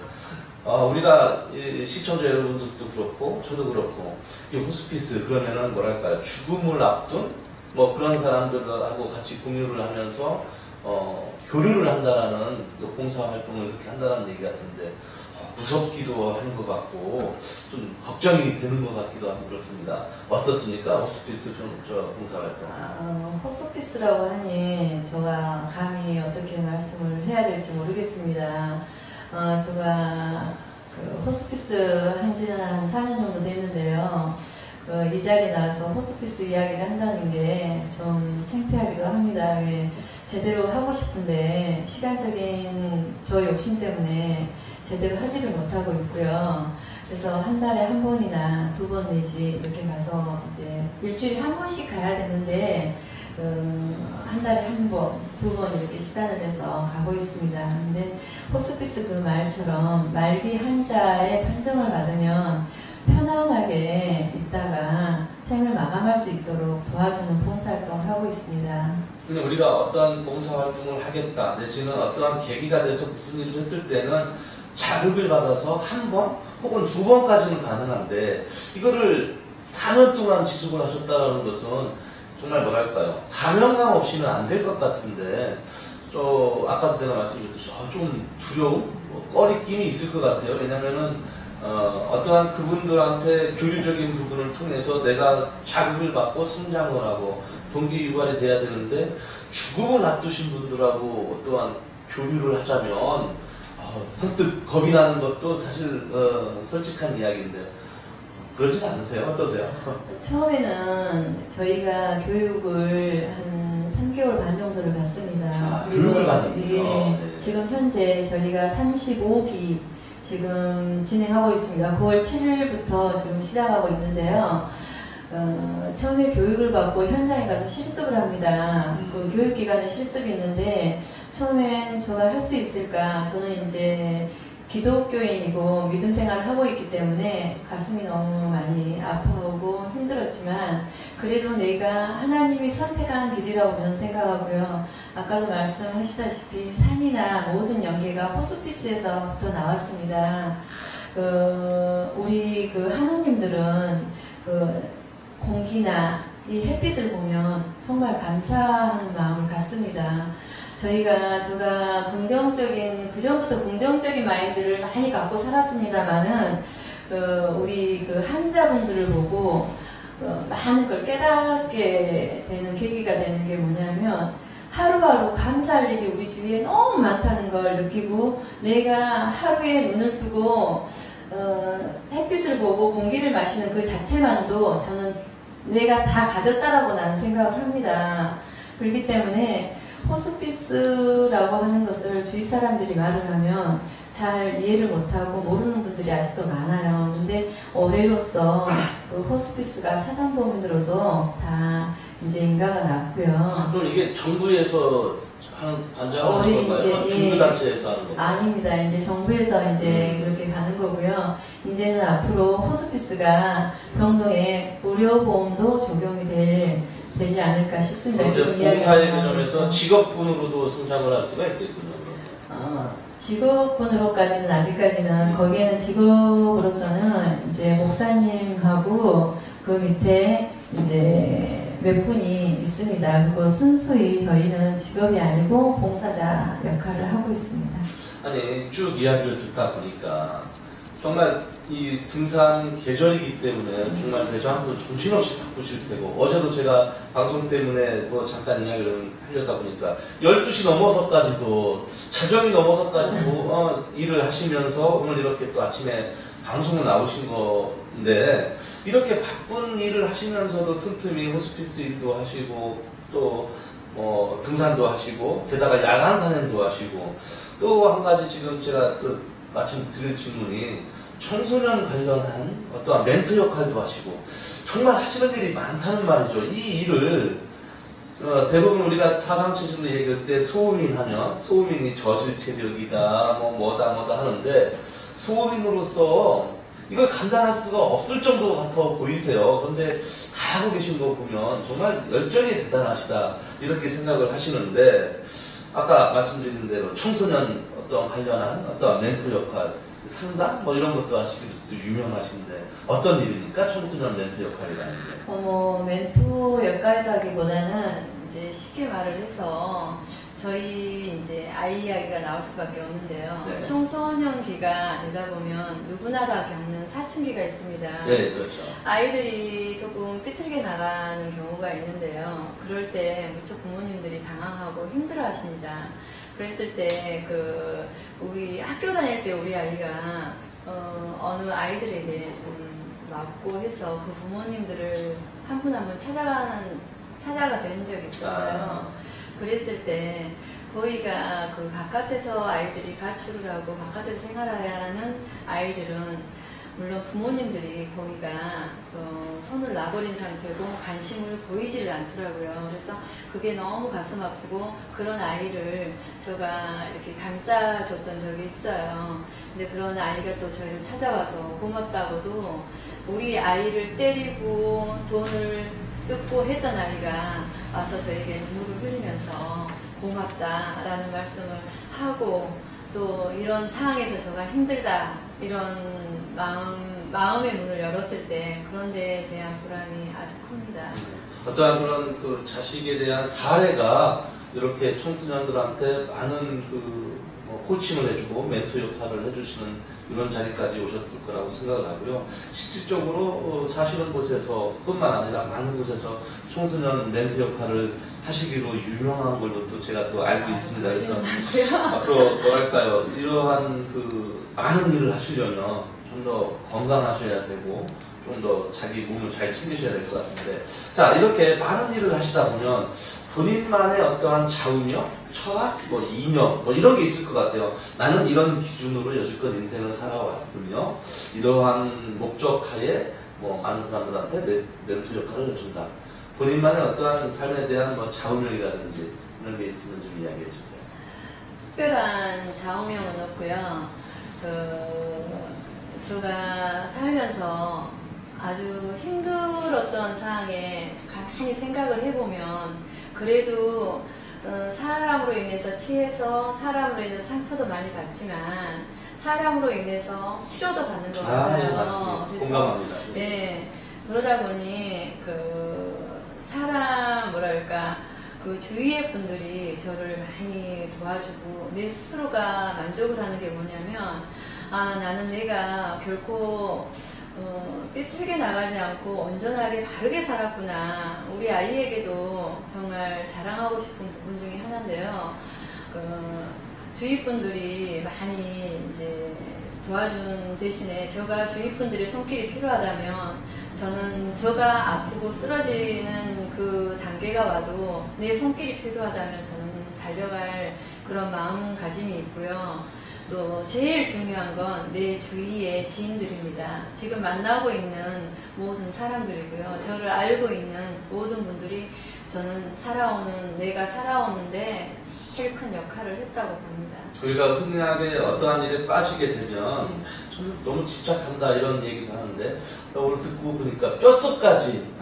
우리가 시청자 여러분들도 그렇고 저도 그렇고 이 호스피스 그러면은 뭐랄까요, 죽음을 앞둔 뭐 그런 사람들하고 같이 공유를 하면서 교류를 한다라는 봉사활동을 그렇게 한다는 얘기 같은데 무섭기도 하는 것 같고 좀 걱정이 되는 것 같기도 하고 그렇습니다. 어떻습니까? 호스피스 봉사활동. 호스피스라고 하니 제가 감히 어떻게 말씀을 해야 될지 모르겠습니다. 제가 그 호스피스 한 지는 한 4년 정도 됐는데요. 이 자리에 나와서 호스피스 이야기를 한다는 게 좀 창피하기도 합니다. 왜 제대로 하고 싶은데 시간적인 저 욕심 때문에 제대로 하지를 못하고 있고요. 그래서 한 달에 한 번이나 2번 내지 이렇게 가서 이제 일주일에 한 번씩 가야 되는데 한 달에 한 번, 2번 이렇게 시간을 내서 가고 있습니다. 근데 호스피스 그 말처럼 말기 환자의 판정을 받으면 편안하게 있다가 생을 마감할 수 있도록 도와주는 봉사활동을 하고 있습니다. 근데 우리가 어떠한 봉사활동을 하겠다 내지는 어떠한 계기가 돼서 무슨 일을 했을 때는 자극을 받아서 한 번 혹은 두 번까지는 가능한데 이거를 4년 동안 지속을 하셨다는 것은 정말 뭐랄까요, 사명감 없이는 안 될 것 같은데 아까도 내가 말씀드렸듯이 좀 두려움, 꺼리낌이 있을 것 같아요. 왜냐면은 어떠한 그분들한테 교류적인 부분을 통해서 내가 자극을 받고 성장을 하고 동기 유발이 돼야 되는데 죽음을 앞두신 분들하고 어떠한 교류를 하자면 선뜻 겁이 나는 것도 사실 솔직한 이야기인데 그러진 않으세요? 어떠세요? 처음에는 저희가 교육을 한 3개월 반 정도를 받습니다. 교육을 받는군요. 예, 네. 지금 현재 저희가 35기 지금 진행하고 있습니다. 9월 7일부터 지금 시작하고 있는데요. 처음에 교육을 받고 현장에 가서 실습을 합니다. 그 교육기관에 실습이 있는데 처음엔 제가 할 수 있을까? 저는 이제 기독교인이고 믿음 생활을 하고 있기 때문에 가슴이 너무 많이 아파오고 힘들었지만 그래도 내가 하나님이 선택한 길이라고 저는 생각하고요. 아까도 말씀하시다시피 산이나 모든 연계가 호스피스에서부터 나왔습니다. 우리 그 한옥님들은 공기나 이 햇빛을 보면 정말 감사하는 마음을 갖습니다. 제가 그전부터 긍정적인 마인드를 많이 갖고 살았습니다만은, 우리 그 환자분들을 보고, 많은 걸 깨닫게 되는 계기가 되는 게 뭐냐면, 하루하루 감사할 일이 우리 주위에 너무 많다는 걸 느끼고, 내가 하루에 눈을 뜨고, 햇빛을 보고 공기를 마시는 그 자체만도 저는 내가 다 가졌다라고 나는 생각을 합니다. 그렇기 때문에, 호스피스라고 하는 것을 주위 사람들이 말을 하면 잘 이해를 못하고 모르는 분들이 아직도 많아요. 근데 올해로서 그 호스피스가 사단법인으로도 다 이제 인가가 났고요. 그럼 이게 정부에서 하는 관장을 하는 건가요? 중부단체에서 하는 건가요? 아닙니다. 이제 정부에서 이제 그렇게 가는 거고요. 이제는 앞으로 호스피스가 병동에 의료보험도 적용이 되지 않을까 싶습니다. 지금 봉사의 개념에서 직업군으로도 성장을 할 수가 있겠군요. 직업군으로까지는 아직까지는 거기에는 직업으로서는 이제 목사님하고 그 밑에 이제 몇 분이 있습니다. 그리고 순수히 저희는 직업이 아니고 봉사자 역할을 하고 있습니다. 아니 쭉 이야기를 듣다 보니까 정말 이 등산 계절이기 때문에 정말 대장도 정신없이 바쁘실 테고 어제도 제가 방송 때문에 뭐 잠깐 이야기를 하려다 보니까 12시 넘어서까지도 자정이 넘어서까지도 일을 하시면서 오늘 이렇게 또 아침에 방송을 나오신 건데 이렇게 바쁜 일을 하시면서도 틈틈이 호스피스 일도 하시고 또 등산도 하시고 게다가 야간 산행도 하시고 또 한 가지 지금 제가 또 마침 드릴 질문이 청소년 관련한 어떠한 멘토 역할도 하시고 정말 하시는 일이 많다는 말이죠. 이 일을 대부분 우리가 사상체질로 얘기할 때 소음인 하면 소음인이 저질 체력이다 뭐다 하는데 소음인으로서 이걸 감당할 수가 없을 정도 같아 보이세요. 그런데 다 하고 계신 거 보면 정말 열정이 대단하시다 이렇게 생각을 하시는데 아까 말씀드린 대로 청소년 어떤 관련한 어떤 멘토 역할 상담 이런 것도 하시기도 유명하신데 어떤 일입니까? 청소년 멘토 역할이라는 게. 멘토 역할이라기보다는 이제 쉽게 말을 해서 저희 이제 아이 이야기가 나올 수밖에 없는데요. 네. 청소년기가 되다 보면 누구나 다 겪는 사춘기가 있습니다. 네, 그렇죠. 아이들이 조금 삐뚤게 나가는 경우가 있는데요. 그럴 때 무척 부모님들이 당황하고 힘들어하십니다. 그랬을 때 우리 학교 다닐 때 우리 아이가 어느 아이들에게 좀 맞고 해서 그 부모님들을 한 분 한 분 찾아가 뵌 적이 있었어요. 그랬을 때 거기가 그 바깥에서 아이들이 가출을 하고 바깥에서 생활하는 아이들은 물론 부모님들이 거기가 손을 놔버린 상태고 관심을 보이지를 않더라고요. 그래서 그게 너무 가슴 아프고 그런 아이를 제가 이렇게 감싸줬던 적이 있어요. 근데 그런 아이가 또 저희를 찾아와서 고맙다고도 우리 아이를 때리고 돈을 뜯고 했던 아이가 와서 저에게 눈물을 흘리면서 고맙다라는 말씀을 하고 또 이런 상황에서 제가 힘들다 이런 마음의 문을 열었을 때 그런 데에 대한 보람이 아주 큽니다. 어떠한 그런 그 자식에 대한 사례가 이렇게 청소년들한테 많은 코칭을 해주고 멘토 역할을 해주시는 이런 자리까지 오셨을 거라고 생각을 하고요. 실질적으로 사시는 곳에서 뿐만 아니라 많은 곳에서 청소년 멘토 역할을 하시기로 유명한 걸로 또 제가 또 알고 있습니다. 그래서 앞으로 뭐랄까요, 이러한 많은 일을 하시려면 좀 더 건강하셔야 되고 좀 더 자기 몸을 잘 챙기셔야 될 것 같은데, 자, 이렇게 많은 일을 하시다 보면 본인만의 어떠한 좌우명, 철학, 이념 이런 게 있을 것 같아요. 나는 이런 기준으로 여지껏 인생을 살아왔으며 이러한 목적하에 많은 사람들한테 멘토 역할을 해준다. 본인만의 어떠한 삶에 대한 좌우명이라든지 이런 게 있으면 좀 이야기해 주세요. 특별한 좌우명은 없고요. 제가 살면서 아주 힘들었던 상황에 가만히 생각을 해보면 그래도 사람으로 인해서 취해서 사람으로 인해서 상처도 많이 받지만 사람으로 인해서 치료도 받는 것 같아요. 네, 맞습니다. 그래서, 공감합니다. 네, 그러다 보니 사람 주위의 분들이 저를 많이 도와주고 내 스스로가 만족을 하는 게 뭐냐면 나는 내가 결코 삐뚤게 나가지 않고 온전하게 바르게 살았구나. 우리 아이에게도 정말 자랑하고 싶은 부분 중에 하나인데요. 주위 분들이 많이 이제 도와주는 대신에 제가 주위 분들의 손길이 필요하다면 저는 제가 아프고 쓰러지는 그 단계가 와도 내 손길이 필요하다면 저는 달려갈 그런 마음가짐이 있고요. 또 제일 중요한 건 내 주위의 지인들입니다. 지금 만나고 있는 모든 사람들이고요. 저를 알고 있는 모든 분들이 저는 내가 살아오는데 제일 큰 역할을 했다고 봅니다. 우리가 흔하게 어떠한 일에 빠지게 되면 좀 너무 집착한다 이런 얘기도 하는데 오늘 듣고 보니까 뼛속까지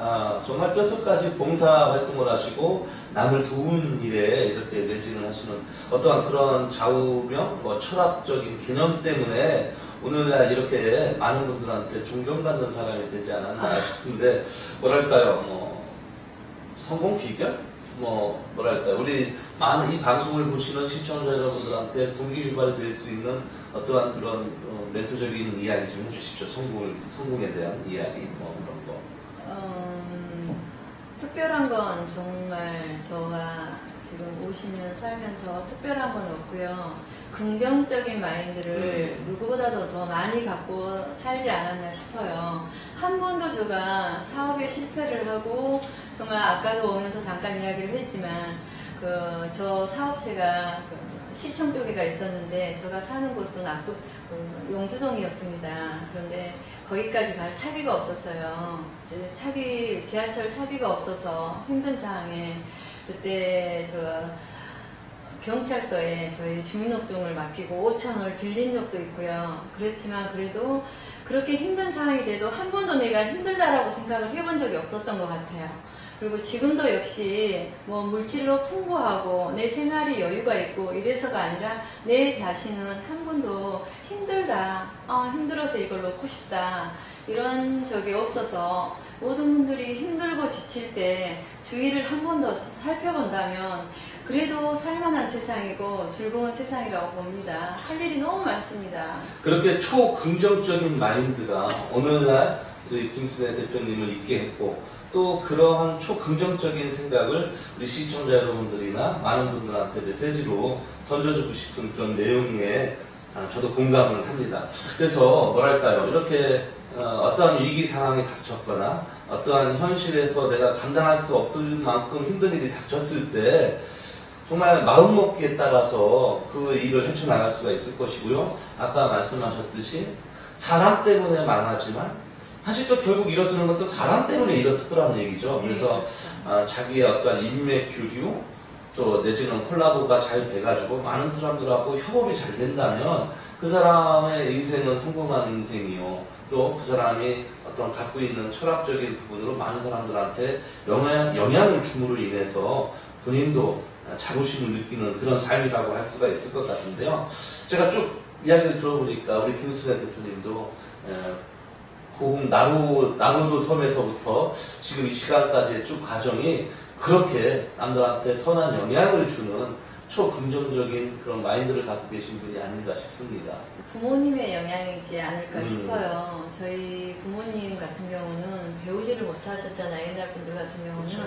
정말 뼛속까지 봉사활동을 하시고 남을 도운 일에 이렇게 매진을 하시는 어떠한 그런 좌우명, 철학적인 개념 때문에 오늘날 이렇게 많은 분들한테 존경받는 사람이 되지 않았나 싶은데 뭐랄까요, 성공 비결? 우리 많은 이 방송을 보시는 시청자 여러분들한테 동기유발이 될 수 있는 어떠한 그런 멘토적인 이야기 좀 해주십시오. 성공에 대한 이야기, 그런 거. 특별한 건 정말 저와 지금 50년 살면서 특별한 건 없고요. 긍정적인 마인드를 누구보다도 더 많이 갖고 살지 않았나 싶어요. 한 번도 제가 사업에 실패를 하고 정말 아까도 오면서 잠깐 이야기를 했지만 저 사업체가 시청 쪽에가 있었는데 제가 사는 곳은 용두동이었습니다. 그런데 거기까지 갈 차비가 없었어요. 지하철 차비가 없어서 힘든 상황에 그때 경찰서에 저희 주민등록증을 맡기고 5,000원을 빌린 적도 있고요. 그렇지만 그래도 그렇게 힘든 상황이 돼도 한 번도 내가 힘들다라고 생각을 해본 적이 없었던 것 같아요. 그리고 지금도 역시 물질로 풍부하고 내 생활이 여유가 있고 이래서가 아니라 내 자신은 한 번도 힘들다, 힘들어서 이걸 놓고 싶다 이런 적이 없어서 모든 분들이 힘들고 지칠 때 주위를 한 번 더 살펴본다면 그래도 살만한 세상이고 즐거운 세상이라고 봅니다. 할 일이 너무 많습니다. 그렇게 초긍정적인 마인드가 오늘날 우리 김순애 대표님을 있게 했고 또 그러한 초긍정적인 생각을 우리 시청자 여러분들이나 많은 분들한테 메시지로 던져주고 싶은 그런 내용에 저도 공감을 합니다. 그래서 이렇게 어떠한 위기 상황이 닥쳤거나 어떠한 현실에서 내가 감당할 수 없을 만큼 힘든 일이 닥쳤을 때 정말 마음먹기에 따라서 그 일을 헤쳐나갈 수가 있을 것이고요. 아까 말씀하셨듯이 사람 때문에 망하지만 사실 또 결국 일어서는 것도 사람 때문에 일어섰더라는 얘기죠. 그래서 자기의 어떤 인맥 교류 또 내지는 콜라보가 잘 돼가지고 많은 사람들하고 협업이 잘 된다면 그 사람의 인생은 성공한 인생이요. 또 그 사람이 어떤 갖고 있는 철학적인 부분으로 많은 사람들한테 영향을 줌으로 인해서 본인도 자부심을 느끼는 그런 삶이라고 할 수가 있을 것 같은데요. 제가 쭉 이야기를 들어보니까 우리 김수현 대표님도 고흥 나로도 섬에서부터 지금 이 시간까지의 쭉 과정이 그렇게 남들한테 선한 영향을 주는 초긍정적인 그런 마인드를 갖고 계신 분이 아닌가 싶습니다. 부모님의 영향이지 않을까 싶어요. 저희 부모님 같은 경우는 배우지를 못하셨잖아요. 옛날 분들 같은 경우는. 그렇죠.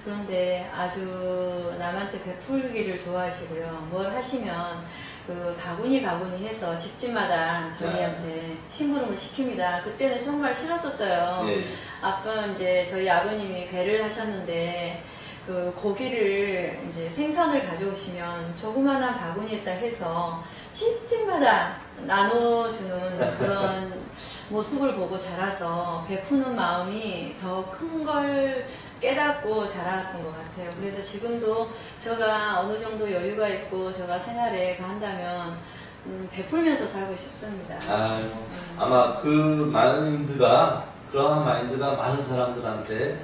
그런데 아주 남한테 베풀기를 좋아하시고요. 뭘 하시면 그 바구니 해서 집집마다 저희한테 심부름을 시킵니다. 그때는 정말 싫었었어요. 예. 아까 이제 저희 아버님이 배를 하셨는데 그 고기를 이제 생선을 가져오시면 조그마한 바구니에다 해서 집집마다 나눠주는 그런 모습을 보고 자라서 베푸는 마음이 더 큰 걸 깨닫고 자랐던 것 같아요. 그래서 지금도 제가 어느 정도 여유가 있고 제가 생활에 간다면 베풀면서 살고 싶습니다. 아마 그 마인드가 그러한 마인드가 많은 사람들한테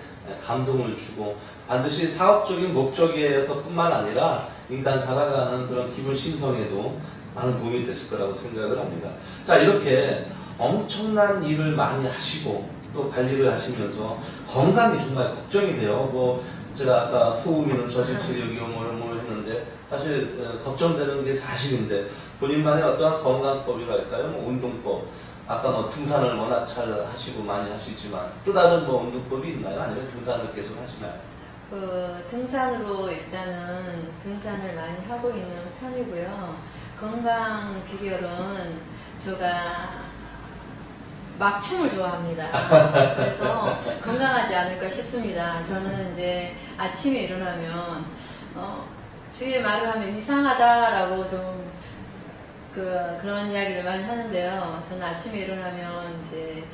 감동을 주고 반드시 사업적인 목적에서 뿐만 아니라 인간 살아가는 그런 기분 신성에도 많은 도움이 되실 거라고 생각을 합니다. 자, 이렇게 엄청난 일을 많이 하시고 또 관리를 하시면서 건강이 정말 걱정이 돼요. 뭐 제가 아까 소음이는 저질체력이요 뭐 했는데 사실 걱정되는 게 사실인데 본인만의 어떠한 건강법이랄까요? 뭐 운동법. 아까 뭐 등산을 워낙 잘 하시고 많이 하시지만 또 다른 뭐 운동법이 있나요? 아니면 등산을 계속 하시나요? 등산으로 일단은 등산을 많이 하고 있는 편이고요. 건강 비결은 제가 막춤을 좋아합니다. 그래서 건강하지 않을까 싶습니다. 저는 이제 아침에 일어나면 주위에 말을 하면 이상하다라고 좀 그런 이야기를 많이 하는데요. 저는 아침에 일어나면 이제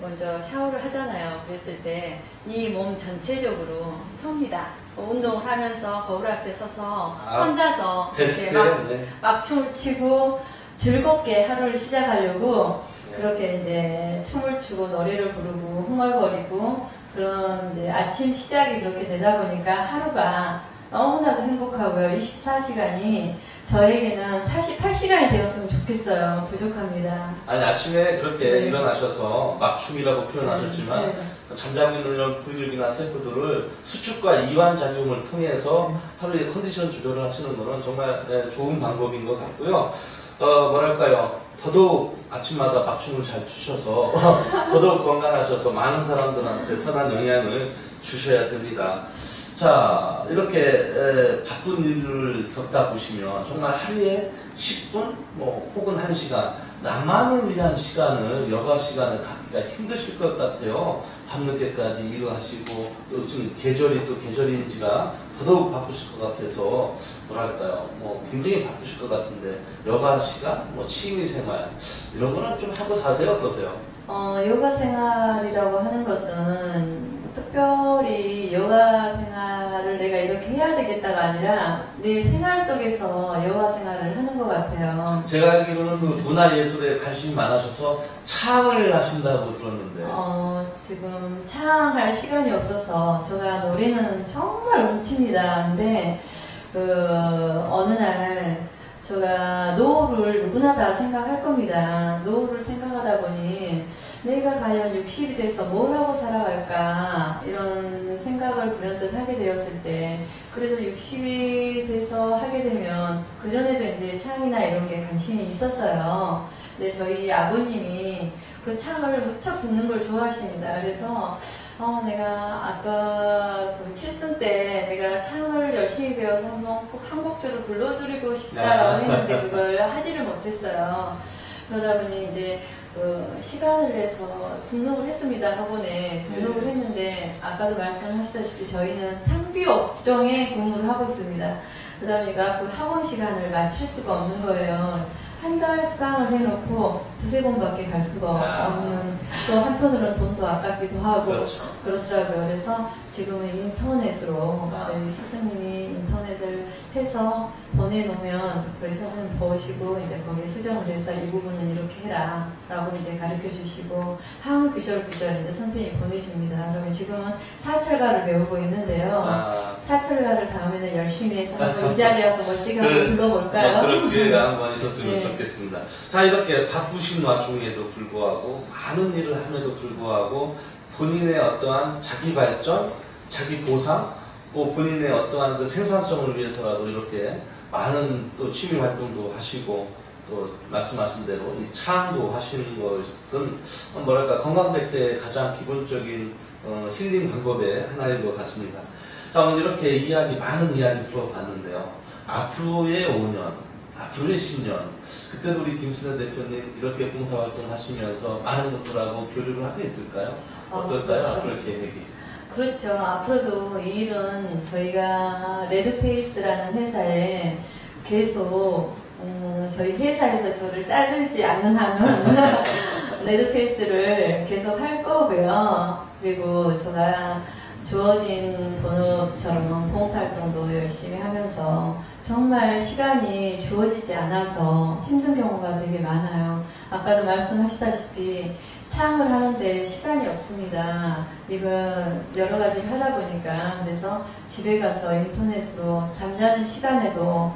먼저 샤워를 하잖아요. 그랬을 때 이 몸 전체적으로 텁니다. 운동을 하면서 거울 앞에 서서 혼자서 이렇게 막춤을 치고 즐겁게 하루를 시작하려고 그렇게 이제 춤을 추고 노래를 부르고 흥얼거리고 그런 이제 아침 시작이 그렇게 되다 보니까 하루가 너무나도 행복하고요. 24시간이 저에게는 48시간이 되었으면 좋겠어요. 부족합니다. 아니 아침에 그렇게 일어나셔서 막춤이라고 표현하셨지만 잠자고 있는 이런 부들기나 셀프들을 수축과 이완 작용을 통해서 하루의 컨디션 조절을 하시는 것은 정말 좋은 방법인 것 같고요. 뭐랄까요. 더더욱 아침마다 막춤을 잘 추셔서 더더욱 건강하셔서 많은 사람들한테 선한 영향을 주셔야 됩니다. 자, 이렇게 바쁜 일을 겪다 보시면 정말 하루에 10분 뭐 혹은 1시간 나만을 위한 시간을 여가 시간을 갖기가 힘드실 것 같아요. 밤늦게까지 일을 하시고 또 지금 계절이 또 계절인지라 더더욱 바쁘실 것 같아서 뭐랄까요 뭐 굉장히 바쁘실 것 같은데 여가 시간 뭐 취미 생활 이런 거는 좀 하고 사세요. 어떠세요? 요가 생활이라고 하는 것은 특별히 여가 생활을 내가 이렇게 해야 되겠다가 아니라 내 생활 속에서 여가 생활을 하는 것 같아요. 제가 알기로는 그 문화예술에 관심이 많으셔서 창을 하신다고 들었는데 지금 창할 시간이 없어서 제가 노래는 정말 훔칩니다. 근데 어느 날 제가 노후를 누구나 다 생각할 겁니다. 노후를 생각하다 보니 내가 과연 60이 돼서 뭘 하고 살아갈까 이런 생각을 불현듯 하게 되었을 때 그래도 60이 돼서 하게 되면 그전에도 이제 창이나 이런 게 관심이 있었어요. 근데 저희 아버님이 그 창을 무척 듣는 걸 좋아하십니다. 그래서 내가 아빠 그 칠순 때 내가 창을 열심히 배워서 한번 꼭 한 곡조를 불러드리고 싶다라고 했는데 그걸 하지를 못했어요. 그러다 보니 이제 시간을 내서 등록을 했습니다. 학원에 등록을 했는데 아까도 말씀하셨다시피 저희는 상비 업종에 근무를 하고 있습니다. 그러다 보니까 그 학원 시간을 맞출 수가 없는 거예요. 한 달 수강을 해놓고 두세 번밖에 갈 수가 없는, 또 한편으로는 돈도 아깝기도 하고 그렇죠. 그렇더라고요. 그래서 지금은 인터넷으로 저희 스승님이 인터넷을 해서 보내놓으면 저희 스승님 보시고 이제 거기에 수정을 해서 이 부분은 이렇게 해라 라고 이제 가르쳐 주시고 한 구절 이제 선생님이 보내줍니다. 그러면 지금은 사철가를 배우고 있는데요. 사철가를 다음에는 열심히 해서 한번 이 자리에 와서 멋지게 한번 불러볼까요? 그런 기회가 한번 있었으면 네. 좋겠습니다. 자, 이렇게 바쁘신 와중에도 불구하고 많은 일을 함에도 불구하고 본인의 어떠한 자기 발전, 자기 보상, 또 본인의 어떠한 그 생산성을 위해서라도 이렇게 많은 또 취미 활동도 하시고 또 말씀하신 대로 이 차항도 하시는 것은 뭐랄까 건강백세의 가장 기본적인 힐링 방법의 하나인 것 같습니다. 자, 오늘 이렇게 많은 이야기 들어봤는데요. 앞으로의 5년, 앞으로의 10년, 그때도 우리 김순애 대표님 이렇게 봉사활동 하시면서 많은 것들하고 교류를 하고 있을까요? 어떨까요? 그렇죠. 앞으로의 계획이? 그렇죠. 앞으로도 이 일은 저희가 레드페이스라는 회사에 계속 저희 회사에서 저를 자르지 않는 한은 레드페이스를 계속 할 거고요. 그리고 제가 주어진 본업처럼 봉사활동도 열심히 하면서 정말 시간이 주어지지 않아서 힘든 경우가 되게 많아요. 아까도 말씀하시다시피 창을 하는데 시간이 없습니다. 이걸 여러 가지를 하다 보니까 그래서 집에 가서 인터넷으로 잠자는 시간에도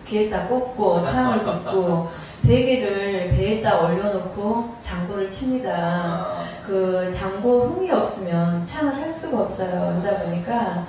귀에다 꽂고 창을 덮고 베개를 배에다 올려놓고 장구를 칩니다. 그 장구 흠이 없으면 창을 할 수가 없어요. 그러다 보니까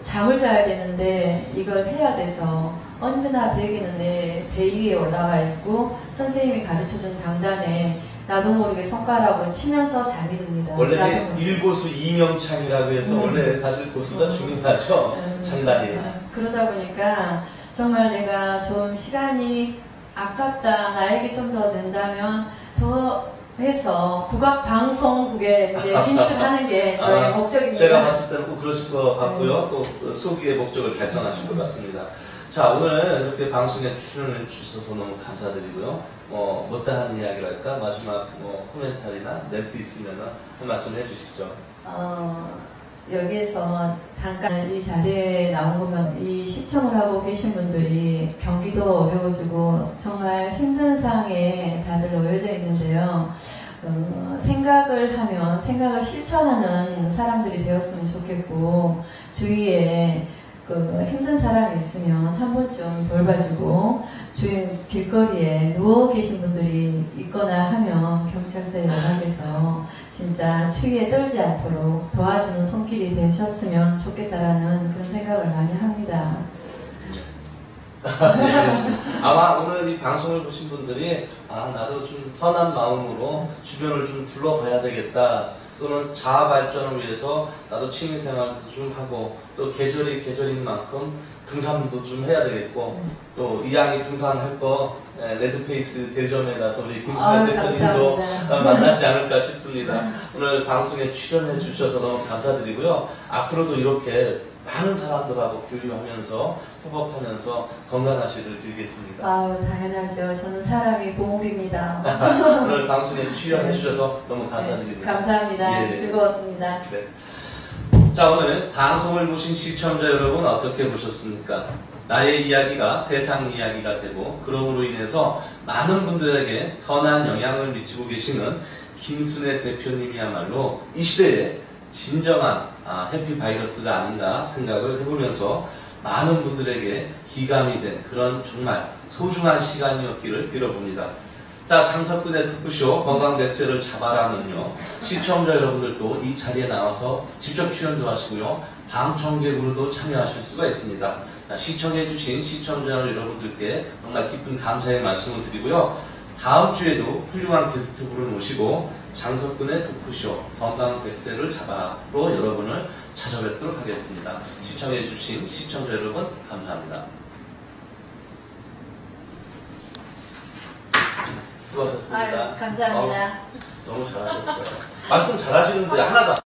잠을 자야 되는데 이걸 해야 돼서 언제나 베개는 내 배 위에 올라가 있고 선생님이 가르쳐준 장단에 나도 모르게 손가락으로 치면서 잠이 듭니다. 원래 일고수 이명창이라고 해서 원래 사실 고수가 중요하죠. 장단이. 그러다 보니까 정말 내가 좀 시간이 아깝다, 나에게 좀 더 된다면 더 해서 국악방송국에 이제 진출하는 게 저의 목적입니다. 제가 봤을 때는 꼭 그러실 것 같고요. 또 소기의 목적을 달성하실 것 같습니다. 자, 오늘 이렇게 방송에 출연해 주셔서 너무 감사드리고요. 못다한 이야기랄까? 마지막 코멘터리나 멘트 있으면 한 말씀 해주시죠. 여기에서 잠깐 이 자리에 나온 거면 이 시청을 하고 계신 분들이 경기도 어려워지고 정말 힘든 상황에 다들 놓여져 있는데요. 생각을 하면 생각을 실천하는 사람들이 되었으면 좋겠고 주위에 힘든 사람이 있으면 한 번쯤 돌봐주고 주위 길거리에 누워 계신 분들이 있거나 하면 경찰서에 연락해서 진짜 추위에 떨지 않도록 도와주는 손길이 되셨으면 좋겠다라는 그런 생각을 많이 합니다. 네, 아마 오늘 이 방송을 보신 분들이 나도 좀 선한 마음으로 주변을 좀 둘러봐야 되겠다, 또는 자아 발전을 위해서 나도 취미생활도 좀 하고 또 계절이 계절인 만큼 등산도 좀 해야 되겠고 또 이왕이 등산할 거 레드페이스 대점에 가서 우리 김순애 대표님도 만나지 않을까 싶습니다. 오늘 방송에 출연해 주셔서 너무 감사드리고요. 앞으로도 이렇게 많은 사람들하고 교류하면서 협업하면서 건강하시길 빌겠습니다. 당연하죠. 저는 사람이 보물입니다. 오늘 방송에 출연해 주셔서 너무 감사드립니다. 네, 감사합니다. 예. 즐거웠습니다. 네. 자, 오늘 방송을 보신 시청자 여러분 어떻게 보셨습니까? 나의 이야기가 세상 이야기가 되고 그럼으로 인해서 많은 분들에게 선한 영향을 미치고 계시는 김순애 대표님이야말로 이 시대에 진정한 해피바이러스가 아닌가 생각을 해보면서 많은 분들에게 기감이 된 그런 정말 소중한 시간이었기를 빌어봅니다. 자, 장석근의 토크쇼 건강백세를 잡아라는요, 시청자 여러분들도 이 자리에 나와서 직접 출연도 하시고요, 방청객으로도 참여하실 수가 있습니다. 자, 시청해주신 시청자 여러분들께 정말 깊은 감사의 말씀을 드리고요. 다음 주에도 훌륭한 게스트분을 모시고 장석근의 토크쇼 건강백세를 잡아라로 여러분을 찾아뵙도록 하겠습니다. 시청해주신 시청자 여러분 감사합니다. 수고하셨습니다. 감사합니다. 너무 잘하셨어요. 말씀 잘하시는데 하나도